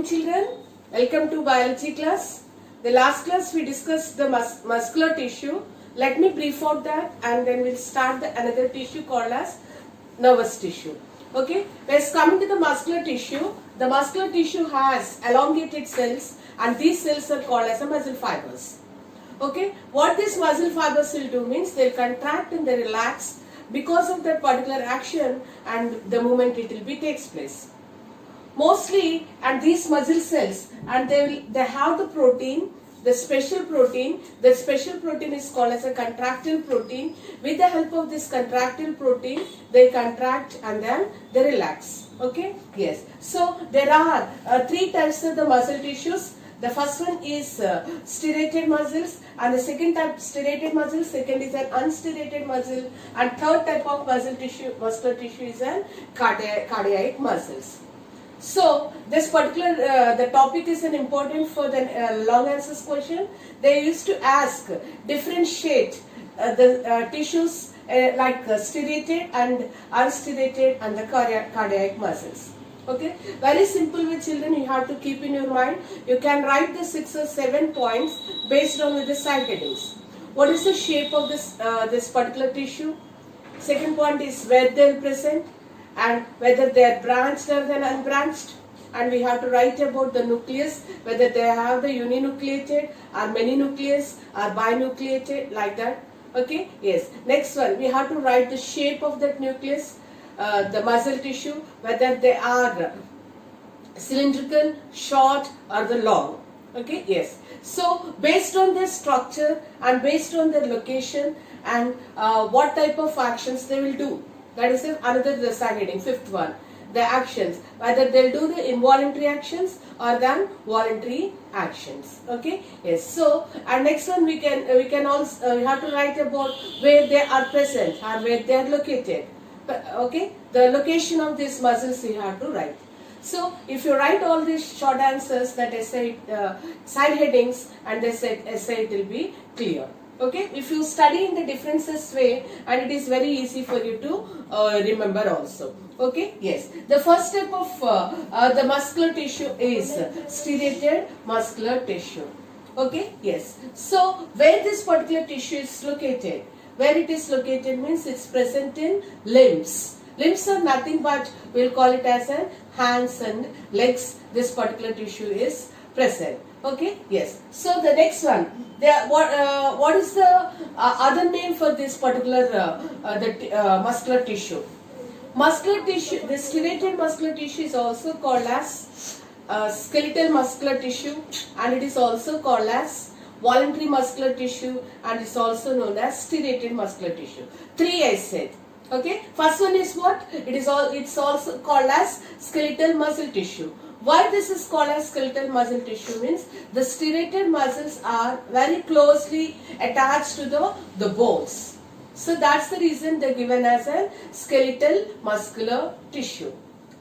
children. Welcome to biology class. The last class we discussed the muscular tissue. Let me brief out that and then we'll start another tissue called as nervous tissue. Okay, let's come to the muscular tissue. The muscular tissue has elongated cells and these cells are called as muscle fibers. Okay, what these muscle fibers will do means they'll contract and they relax because of that particular action and the moment it will be takes place. Mostly, and these muscle cells, and they have the protein, the special protein. The special protein is called as a contractile protein. With the help of this contractile protein, they contract and then they relax. Okay? Yes. So there are three types of the muscle tissues. The first one is striated muscles, and the second type striated muscle, second is an unstriated muscle, and third type of muscular tissue is an cardiac muscles. So this particular the topic is an important for the long answers question. They used to ask differentiate the tissues like striated and unstriated and the cardiac muscles. Okay, very simple with children. You have to keep in your mind. You can write the 6 or 7 points based on with the side headings. What is the shape of this particular tissue? Second point is where they are present and whether they are branched or than unbranched. And we have to write about the nucleus, whether they have the uninucleated or many nucleus or binucleated, like that. Okay, yes. Next one, we have to write the shape of that nucleus. The muscle tissue, whether they are cylindrical, short or the long. Okay, yes. So based on their structure and based on their location and what type of actions they will do. That is another the side heading, fifth one. The actions, whether they'll do the involuntary actions or then voluntary actions. Okay, yes. So and next one we can also we have to write about where they are present or where they are located. Okay, the location of these muscles you have to write. So if you write all these short answers that essay side headings and the essay, it will be clear. Okay, if you study in the differences way, and it is very easy for you to remember also. Okay, yes. The first step of the muscular tissue is striated muscular tissue. Okay, yes. So where this particular tissue is located? Where it is located means it's present in limbs. Limbs are nothing but we'll call it as a hands and legs. This particular tissue is present. Okay, yes. So the next one, what is the other name for this particular muscular tissue? Muscular tissue, the striated muscular tissue is also called as skeletal muscular tissue, and it is also called as voluntary muscular tissue, and it's also known as striated muscular tissue. Three I said. Okay. First one is what? It's also called as skeletal muscle tissue. Why this is called as skeletal muscle tissue means the striated muscles are very closely attached to the bones. So that's the reason they're given as a skeletal muscular tissue.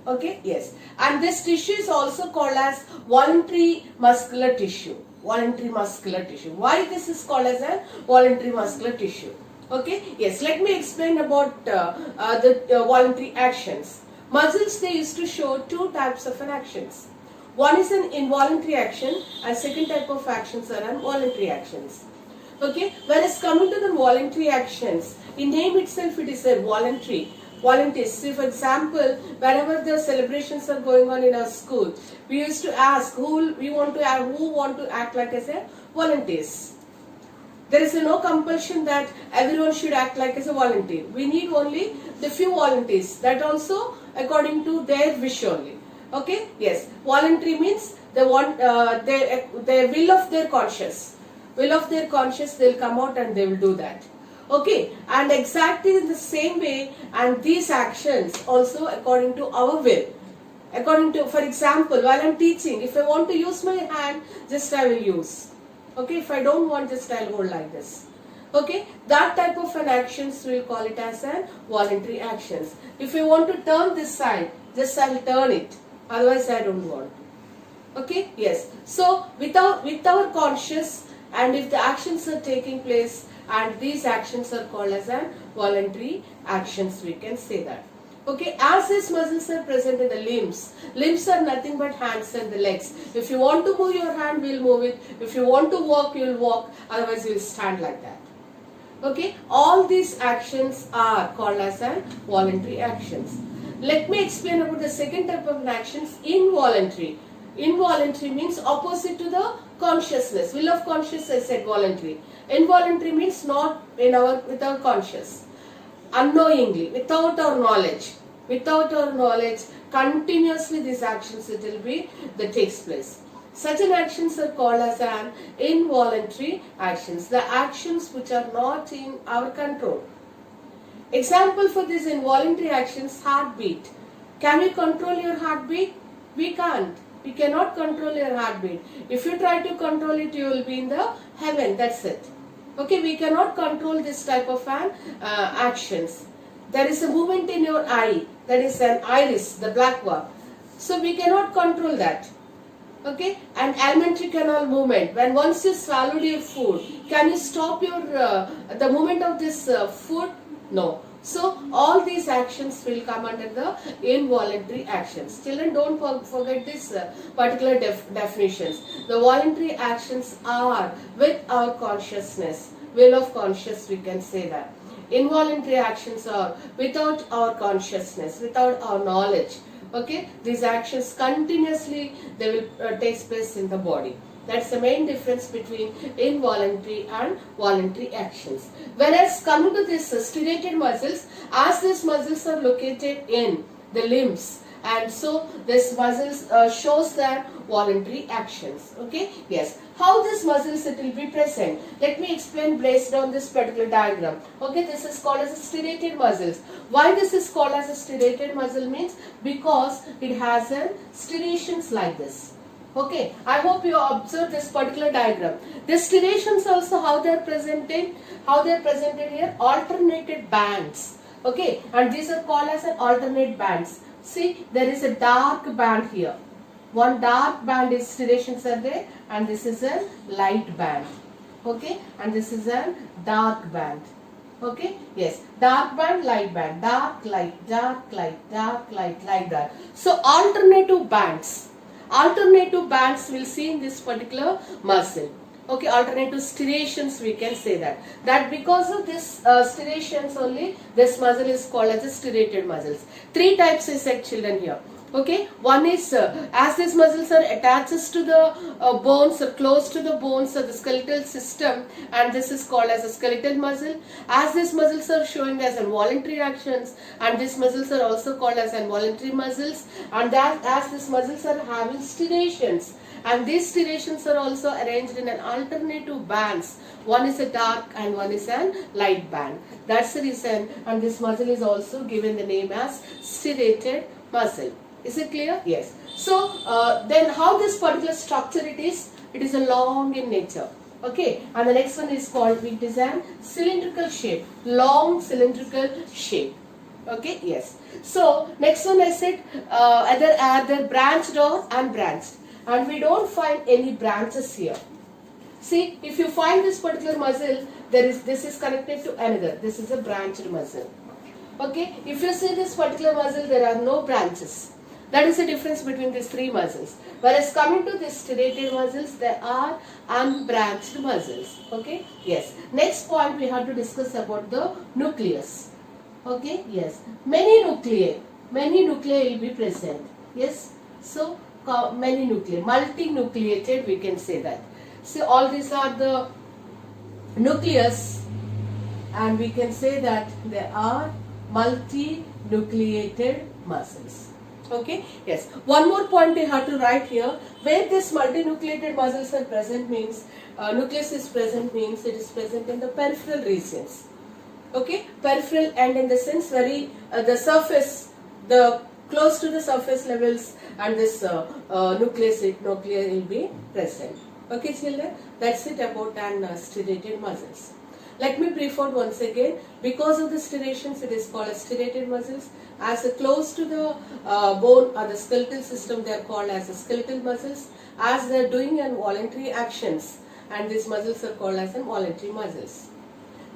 Okay. Yes. And this tissue is also called as voluntary muscular tissue. Voluntary muscular tissue. Why this is called as a voluntary muscular tissue? Okay, yes, let me explain about the voluntary actions. Muscles, they used to show two types of actions. One is an involuntary action and second type of actions are voluntary actions. Okay, whereas coming to the voluntary actions, in name itself it is a voluntary. Volunteers. See, for example, whenever the celebrations are going on in our school, we used to ask who want to act like as a volunteers. There is no compulsion that everyone should act like as a volunteer. We need only the few volunteers. That also according to their wish only. Okay? Yes. Voluntary means they want their will of their conscience. Will of their conscience, they'll come out and they will do that. Okay, and exactly in the same way, and these actions also according to our will. According to, for example, while I'm teaching, if I want to use my hand, just I will use. Okay, if I don't want, just I'll hold like this. Okay, that type of an actions we'll call it as an voluntary actions. If I want to turn this side, just I will turn it. Otherwise, I don't want. Okay, yes. So with our conscious, and if the actions are taking place, and these actions are called as an voluntary actions, we can say that. Okay, as these muscles are present in the limbs are nothing but hands and the legs. If you want to move your hand, we'll move it. If you want to walk, you'll walk. Otherwise, you'll stand like that. Okay, all these actions are called as voluntary actions. Let me explain about the second type of actions, involuntary. Involuntary means opposite to the consciousness. Will of consciousness, I said voluntary. Involuntary means not with our conscious. Unknowingly, without our knowledge. Without our knowledge, continuously these actions it will be that takes place. Such an actions are called as an involuntary actions. The actions which are not in our control. Example for these involuntary actions, heartbeat. Can you control your heartbeat? We can't. We cannot control your heartbeat. If you try to control it, you will be in the heaven. That's it. Okay, we cannot control this type of actions. There is a movement in your eye. That is an iris, the black one. So we cannot control that. Okay, and alimentary canal movement. When once you swallowed your food, can you stop your the movement of this food? No. So all these actions will come under the involuntary actions. Children, don't forget this particular definitions. The voluntary actions are with our consciousness, will of conscious, we can say that. Involuntary actions are without our consciousness, without our knowledge. Okay, these actions continuously they will take place in the body. That's the main difference between involuntary and voluntary actions. Whereas coming to these striated muscles, as these muscles are located in the limbs, and so this muscles shows their voluntary actions. Okay, yes. How these muscles it will be present? Let me explain based on this particular diagram. Okay, this is called as a striated muscles. Why this is called as a striated muscle means because it has a striations like this. Okay, I hope you observe this particular diagram. The striations also how they are presented here, alternated bands. Okay, and these are called as an alternate bands. See, there is a dark band here. One dark band is striations are there, and this is a light band. Okay, and this is a dark band. Okay, yes, dark band, light band, dark light, dark light, dark light, like that. So alternative bands. Alternative bands we'll see in this particular muscle. Okay, alternative striations we can say that. That because of this striations only, this muscle is called as a striated muscles. Three types is said, children, here. Okay, one is as these muscles are attached to the bones or close to the bones of the skeletal system, and this is called as a skeletal muscle. As these muscles are showing as involuntary actions, and these muscles are also called as involuntary muscles, and that as these muscles are having striations, and these striations are also arranged in an alternative bands. One is a dark and one is a light band. That's the reason, and this muscle is also given the name as striated muscle. Is it clear? Yes. So then how this particular structure it is a long in nature. Okay, and the next one is called, it is a cylindrical shape, long cylindrical shape. Okay, yes. So next one I said either branched or unbranched, and we don't find any branches here. See, if you find this particular muscle, this is connected to another. This is a branched muscle. Okay, if you see this particular muscle, there are no branches. That is the difference between these three muscles. Whereas coming to these striated muscles, they are unbranched muscles. Okay, yes. Next point we have to discuss about the nucleus. Okay, yes. Many nuclei will be present. Yes, so many nuclei, multinucleated we can say that. So all these are the nucleus, and we can say that they are multinucleated muscles. Okay, yes. One more point we have to write here. Where this multinucleated muscles are present means, nucleus is present means it is present in the peripheral regions. Okay, peripheral, and in the sense very the surface, the close to the surface levels, and this nuclei will be present. Okay, children, that's it about striated muscles. Let me brief out once again. Because of the striations, it is called as striated muscles. As close to the bone or the skeletal system, they are called as skeletal muscles. As they are doing involuntary actions, and these muscles are called as involuntary muscles.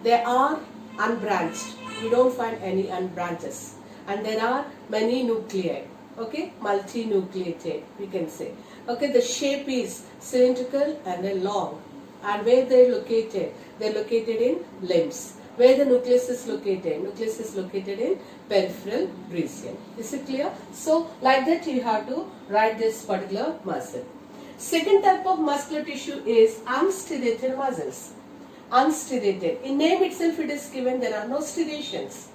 They are unbranched. We don't find any unbranches. and there are many nuclei. Okay, multinucleated we can say. Okay, the shape is cylindrical and then long. And where they're located? They're located in limbs. Where the nucleus is located? Nucleus is located in peripheral region. Is it clear? So like that you have to write this particular muscle. Second type of muscular tissue is unstriated muscles. Unstriated. In name itself it is given there are no striations.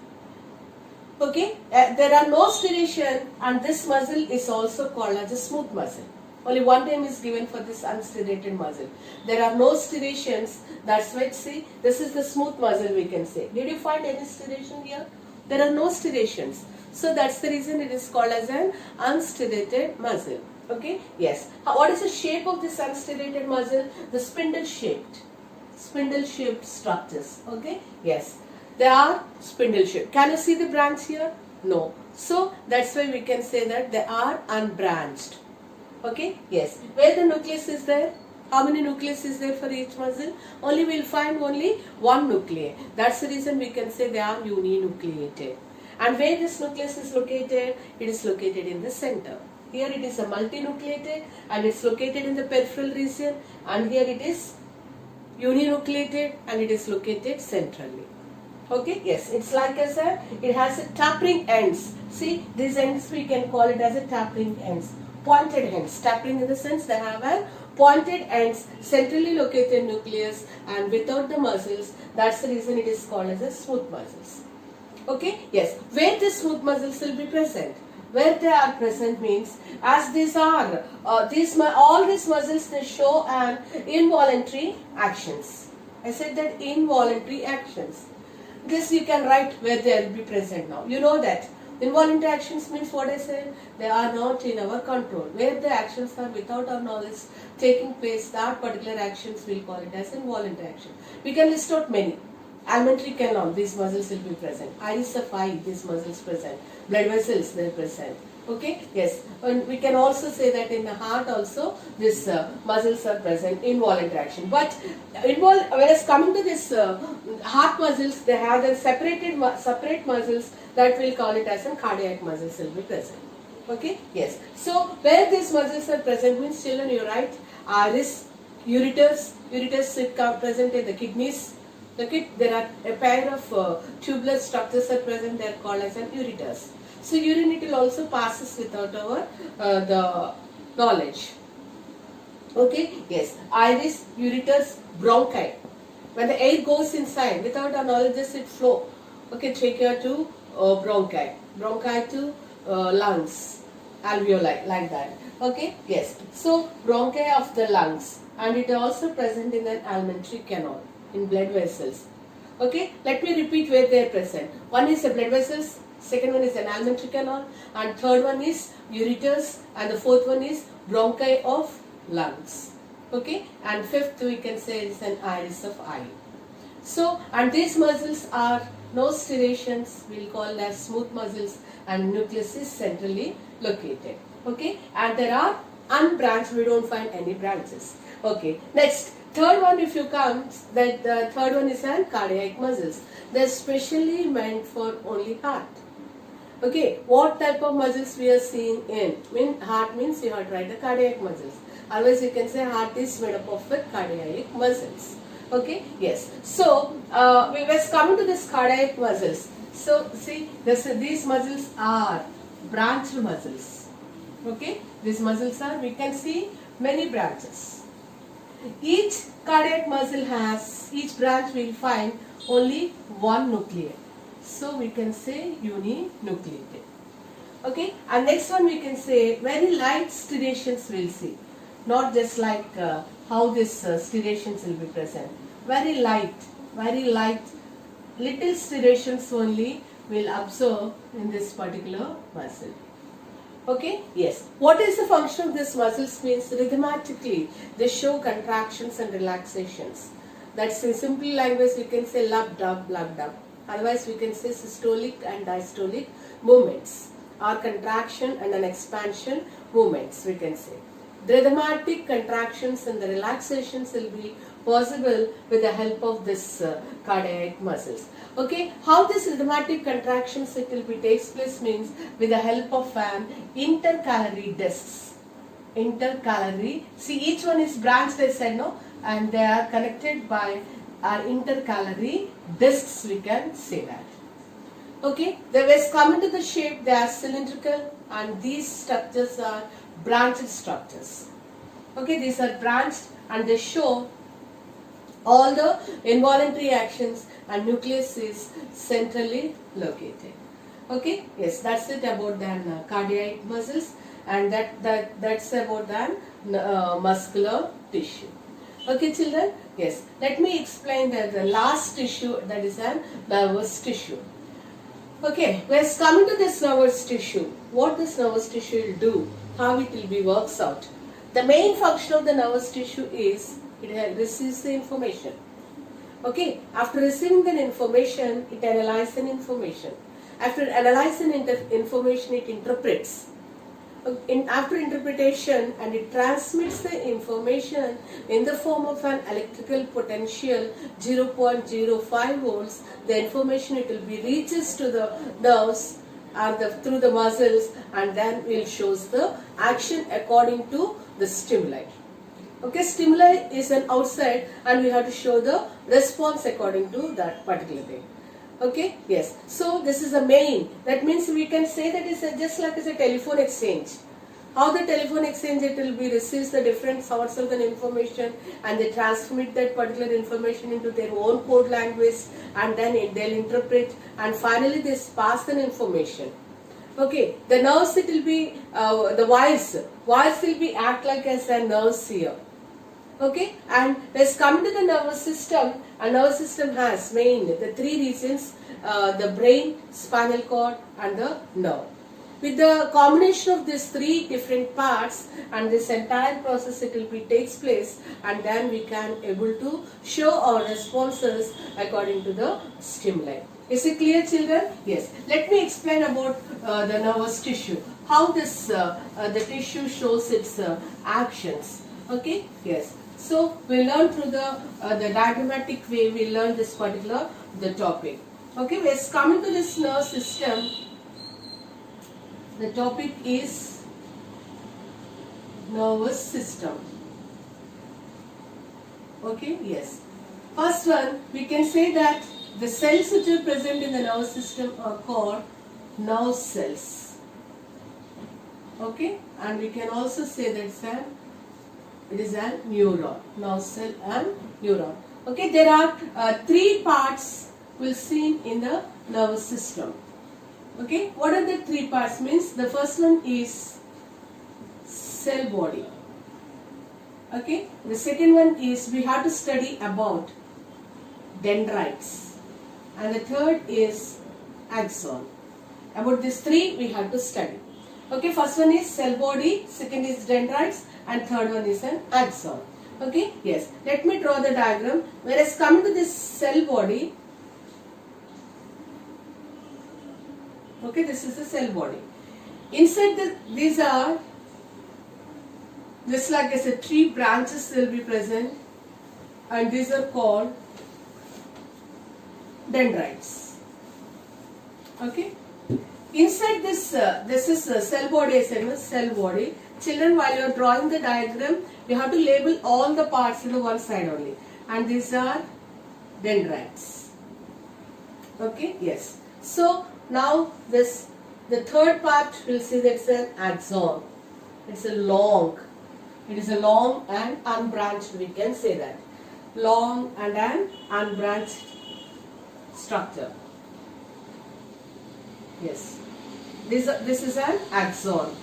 Okay, there are no striation, and this muscle is also called as a smooth muscle. Only one name is given for this unstriated muscle. There are no striations. That's why, see, this is the smooth muscle we can say. Did you find any striation here? There are no striations. So that's the reason it is called as an unstriated muscle. Okay, yes. What is the shape of this unstriated muscle? The spindle shaped structures. Okay, yes. They are spindle shaped. Can you see the branch here? No. So that's why we can say that they are unbranched. Okay, yes. Where the nucleus is there? How many nucleus is there for each muscle? Only we will find only one nuclei. That's the reason we can say they are uninucleated. And where this nucleus is located? It is located in the center. Here it is a multinucleated and it's located in the peripheral region, and here it is uninucleated and it is located centrally. Okay, yes, it's like I said, it has a tapering ends. See, these ends we can call it as a tapering ends. Pointed ends. Tapering in the sense they have a pointed ends, centrally located nucleus, and without the muscles. That's the reason it is called as a smooth muscles. Okay, yes. Where the smooth muscles will be present? Where they are present means, as these are, all these muscles, they show an involuntary actions. I said that involuntary actions. This you can write where they will be present now. You know that. Involuntary actions means what I said, they are not in our control. Where the actions are without our knowledge taking place, that particular actions we'll call it as involuntary action. We can list out many. Alimentary canal, these muscles will be present. Iris of eye, these muscles present. Blood vessels, they are present. Okay, yes. And we can also say that in the heart also, these muscles are present, involuntary action. But whereas coming to this heart muscles, they have the separate muscles that we'll call it as in cardiac muscles will be present. Okay, yes. So where these muscles are present means, children, you write iris, ureters present in the kidneys. Okay, there are a pair of tubular structures are present. They are called as an ureters. So urine it will also passes without our the knowledge. Okay, yes. Iris, ureters, bronchi. When the air goes inside, without our knowledge, it flow. Okay, trachea to bronchi, bronchi to lungs, alveoli, like that. Okay, yes. So bronchi of the lungs, and it is also present in an alimentary canal, in blood vessels. Okay, let me repeat where they are present. One is the blood vessels, second one is an alimentary canal, and third one is ureters, and the fourth one is bronchi of lungs. Okay, and fifth we can say is an iris of eye. So, and these muscles are no striations, we'll call as smooth muscles, and nucleus is centrally located. Okay, and there are unbranched, we don't find any branches. Okay, next, third one, if you come, that the third one is an cardiac muscles. They're specially meant for only heart. Okay, what type of muscles we are seeing in? Heart means you have to write the cardiac muscles. Otherwise you can say heart is made up of cardiac muscles. Okay, yes. So, we were coming to this cardiac muscles. So, see, these muscles are branched muscles. Okay, these muscles are, we can see many branches. Each cardiac muscle has, each branch will find only one nucleus. So, we can say uninucleated. Okay, and next one we can say very light striations we'll see. Not just like how this striations will be present. Very light, little striations only will observe in this particular muscle. Okay, yes. What is the function of this muscles means rhythmatically they show contractions and relaxations. That's in simple language we can say lub dub, lub dub. Otherwise we can say systolic and diastolic movements or contraction and an expansion movements we can say. The rhythmatic contractions and the relaxations will be possible with the help of this cardiac muscles. Okay, how this rhythmatic contractions it will be takes place means with the help of an intercalary discs. Intercalary, see each one is branched as I know, and they are connected by our intercalary discs, we can say that. Okay, they was come into the shape, they are cylindrical, and these structures are branched structures. Okay, these are branched and they show all the involuntary actions, and nucleus is centrally located. Okay, yes, that's it about the cardiac muscles, and that's about the muscular tissue. Okay, children, yes, let me explain the last tissue, that is a nervous tissue. Okay, let's come into this nervous tissue. What this nervous tissue will do, how it will be works out. The main function of the nervous tissue is it receives the information. Okay, after receiving the information, it analyzes the information. After analyzing information, it interprets. After interpretation, and it transmits the information in the form of an electrical potential 0.05 volts. The information it will be reaches to the nerves or through the muscles, and then it shows the action according to the stimuli. Okay, stimuli is an outside, and we have to show the response according to that particular thing. Okay, yes. So this is the main. That means we can say that it's just like as a telephone exchange. How the telephone exchange it will be receives the different sorts of the information, and they transmit that particular information into their own code language, and then they'll interpret, and finally they pass the information. Okay, the nerves it will be the wires will be act like as a nerves here. Okay, and let's come to the nervous system. A nervous system has main the three regions: the brain, spinal cord, and the nerve. With the combination of these three different parts, and this entire process it will be takes place, and then we can able to show our responses according to the stimuli. Is it clear, children? Yes. Let me explain about the nervous tissue. How this the tissue shows its actions. Okay. Yes. So we learn through the diagrammatic way. We learn this particular the topic. Okay. Let's come into this nerve system. The topic is nervous system. Okay. Yes. First one, we can say that the cells which are present in the nervous system are called nerve cells. Okay. And we can also say that it is a neuron, nerve cell and neuron. Okay, there are three parts we'll see in the nervous system. Okay, what are the three parts? Means the first one is cell body. Okay, the second one is we have to study about dendrites, and the third is axon. About these three we have to study. Okay, first one is cell body, second is dendrites, and third one is an axon. Okay, yes. Let me draw the diagram. Whereas coming to this cell body, okay, this is the cell body. Inside these are just like as a tree branches will be present, and these are called dendrites. Okay. Inside this is a cell body, cell body. Children, while you are drawing the diagram, you have to label all the parts to one side only. And these are dendrites. Okay, yes. So now the third part we'll see that's an axon. It is a long and unbranched, we can say that. Long and an unbranched structure. Yes. This is an axon.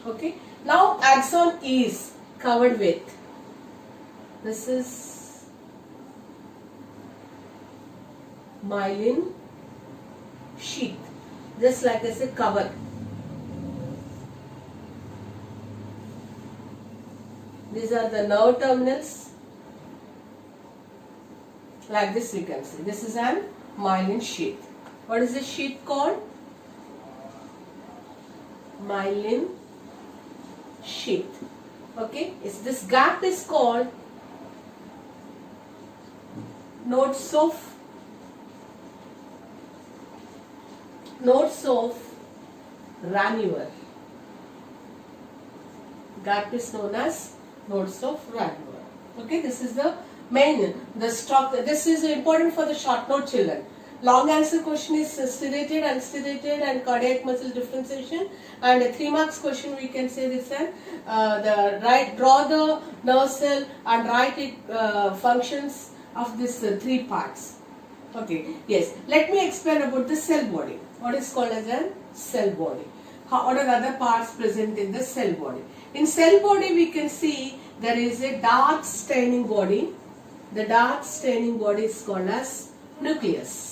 Okay. Now axon is covered with, this is myelin sheath, just like as a cover. These are the nerve terminals. Like this we can see. This is an myelin sheath. What is this sheath called? Myelin sheath. Okay, this gap is called nodes of Ranvier. Gap is known as nodes of Ranvier. Okay, this is the main, the stock. This is important for the short note children. Long answer question is striated, unstriated, and cardiac muscle differentiation. And a 3 marks question we can say this one. Draw the nerve cell and write it functions of this 3 parts. Okay, yes. Let me explain about the cell body. What is called as a cell body? What are other parts present in the cell body? In cell body we can see there is a dark staining body. The dark staining body is called as nucleus.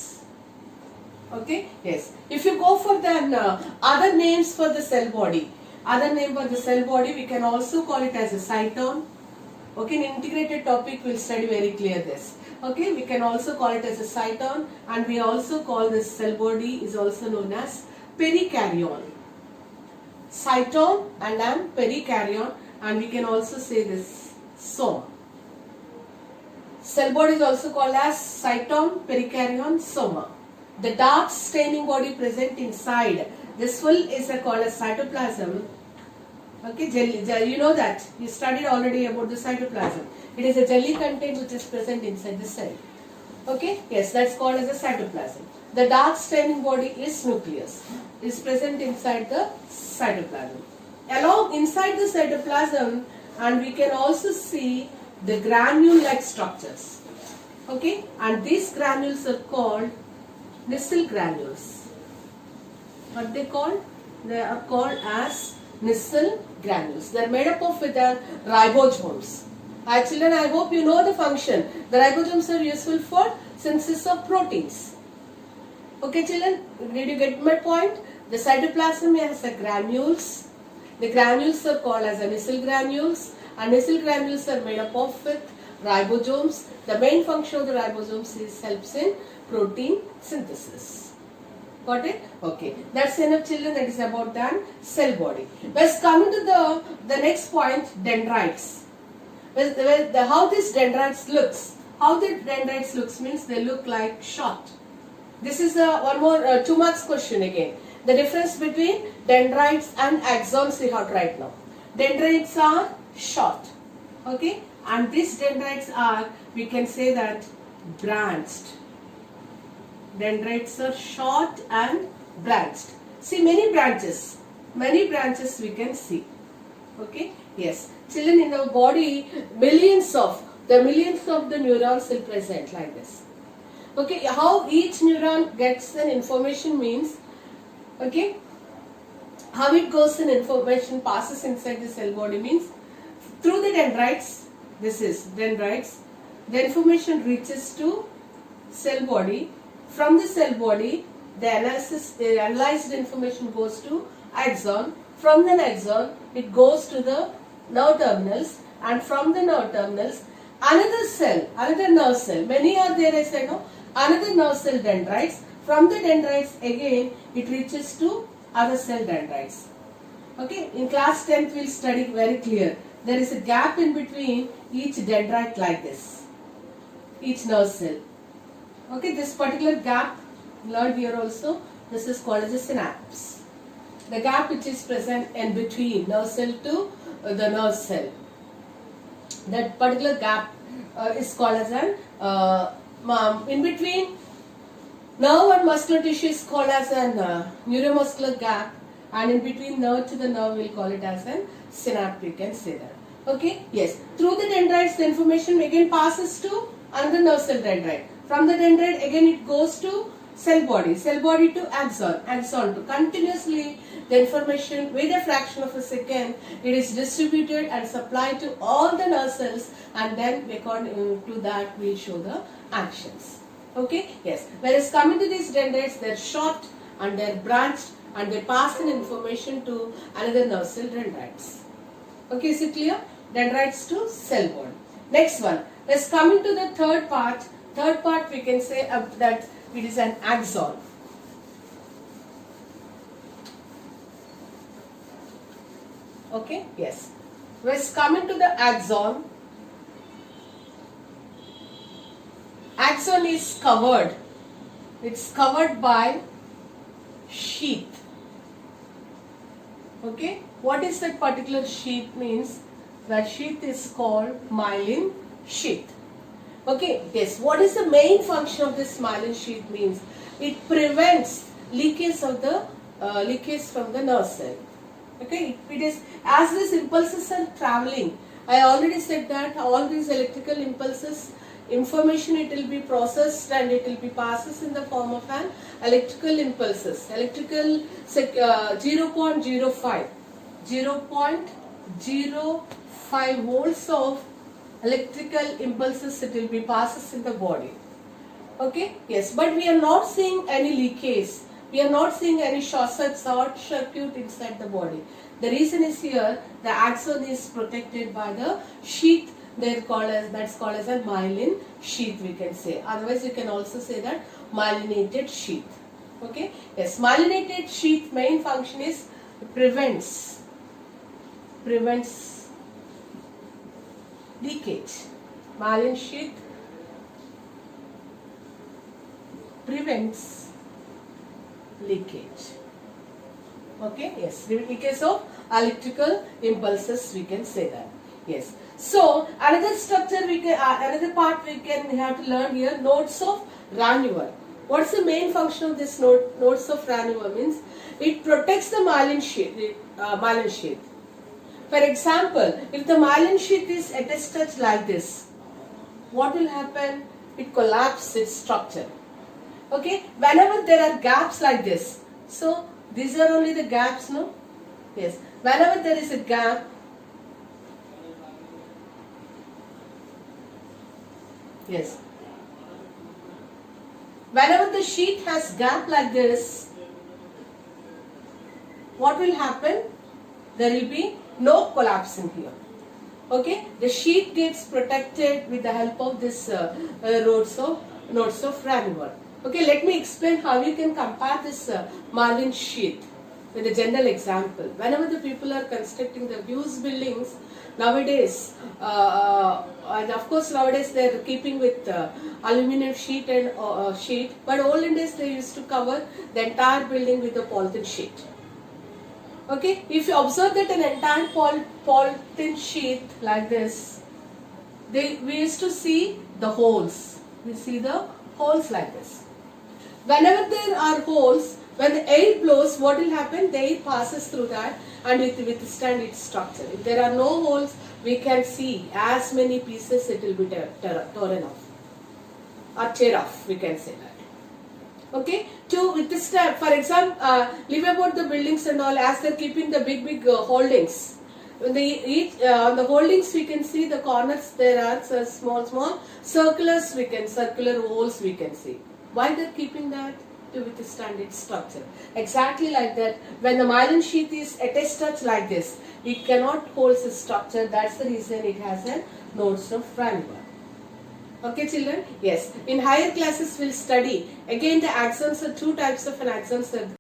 Okay, yes. If you go for the other names for the cell body, we can also call it as a cytone. Okay, in integrated topic we'll study very clear this. Okay, we can also call it as a cytone, and we also call this cell body is also known as perikaryon. Cytone and then perikaryon, and we can also say this soma. Cell body is also called as cytone, perikaryon, soma. The dark staining body present inside this full is called as cytoplasm. Okay, jelly, you know that. You studied already about the cytoplasm. It is a jelly content which is present inside the cell. Okay, yes, that's called as a cytoplasm. The dark staining body is nucleus. It is present inside the cytoplasm. Along inside the cytoplasm, and we can also see the granule-like structures. Okay, and these granules are called Nissl granules. What they called? They are called as Nissl granules. They are made up of the ribosomes. Children, I hope you know the function. The ribosomes are useful for synthesis of proteins. Okay, children, did you get my point? The cytoplasm has the granules. The granules are called as Nissl granules, and Nissl granules are made up of with ribosomes. The main function of the ribosomes is helps in protein synthesis. Got it? Okay. That's enough, children. That is about the cell body. Let's come to the next point, dendrites. How this dendrites looks. How the dendrites looks means they look like short. This is one more 2 marks question again. The difference between dendrites and axons we have right now. Dendrites are short. Okay. And these dendrites are, we can say that, branched. Dendrites are short and branched. See, many branches we can see. Okay, yes. Children, in our body, millions of the neurons will present like this. Okay, how each neuron gets an information means, okay, how it goes and information passes inside the cell body means through the dendrites. This is dendrites. The information reaches to cell body. From the cell body, the analyzed information goes to axon. From the axon, it goes to the nerve terminals, and from the nerve terminals, another nerve cell. Many are there, I said, no? Another nerve cell dendrites. From the dendrites, again, it reaches to other cell dendrites. Okay, in class 10th, we'll study very clear. There is a gap in between each dendrite like this, each nerve cell. Okay, this particular gap learned here also, this is called as a synapse. The gap which is present in between nerve cell to the nerve cell. That particular gap is called as an, in between nerve and muscular tissue is called as an neuromuscular gap, and in between nerve to the nerve we'll call it as an synapse, we can say that. Okay, yes. Through the dendrites, the information again passes to another nerve cell dendrite. From the dendrite, again it goes to cell body to axon, axon to continuously the information with a fraction of a second, it is distributed and supplied to all the nerve cells, and then according to that we will show the actions. Okay, yes. Whereas coming to these dendrites, they are short and they are branched and they pass the information to another nerve cell dendrites. Okay, is it clear? Dendrites to cell body. Next one. Let's come into the third part. Third part we can say that it is an axon. Okay, yes. Let's come into the axon. Axon is covered. It's covered by sheath. Okay, what is that particular sheath means? That sheath is called myelin sheath. Okay, yes. What is the main function of this myelin sheath means? It prevents leakage of the leakage from the nerve cell. Okay, it is as these impulses are traveling. I already said that all these electrical impulses, information, it will be processed and it will be passes in the form of an electrical impulses. Electrical 0.05 volts of electrical impulses, it will be passes in the body. Okay, yes, but we are not seeing any leakage. We are not seeing any short circuit inside the body. The reason is here, the axon is protected by the sheath. That's called as a myelin sheath, we can say. Otherwise, you can also say that myelinated sheath. Okay, yes, myelinated sheath main function is prevents leakage. Myelin sheath prevents leakage. Okay, yes, leakage of electrical impulses, we can say that. Yes. So another structure we can, another part we can have to learn here, nodes of Ranvier. What's the main function of this nodes of Ranvier means? It protects the myelin sheath. For example, if the myelin sheath is attached like this, what will happen? It collapses its structure. Okay, whenever there are gaps like this, so these are only the gaps, no? Yes, whenever there is a gap, yes, whenever the sheet has gap like this, what will happen? There will be no collapse in here. Okay, the sheet gets protected with the help of this nodes of Ranvier. Okay, let me explain how you can compare this myelin sheath with a general example. Whenever the people are constructing the huge buildings nowadays, and of course nowadays they are keeping with aluminum sheet and sheet, but olden days they used to cover the entire building with a polythene sheet. Okay, if you observe that an entire polythene sheet like this, we used to see the holes. We see the holes like this. Whenever there are holes, when the air blows, what will happen? The air passes through that and it will withstand its structure. If there are no holes, we can see as many pieces it will be torn off or tear off, we can say that. Okay, to withstand, for example, leave about the buildings and all, as they're keeping the big holdings. On the holdings we can see the corners, there are small circular holes we can see. Why they're keeping that? To withstand its structure. Exactly like that, when the myelin sheath is attached like this, it cannot hold its structure. That's the reason it has a nodes of Ranvier. Okay, children? Yes. In higher classes we'll study. Again, the axons are two types of an axons.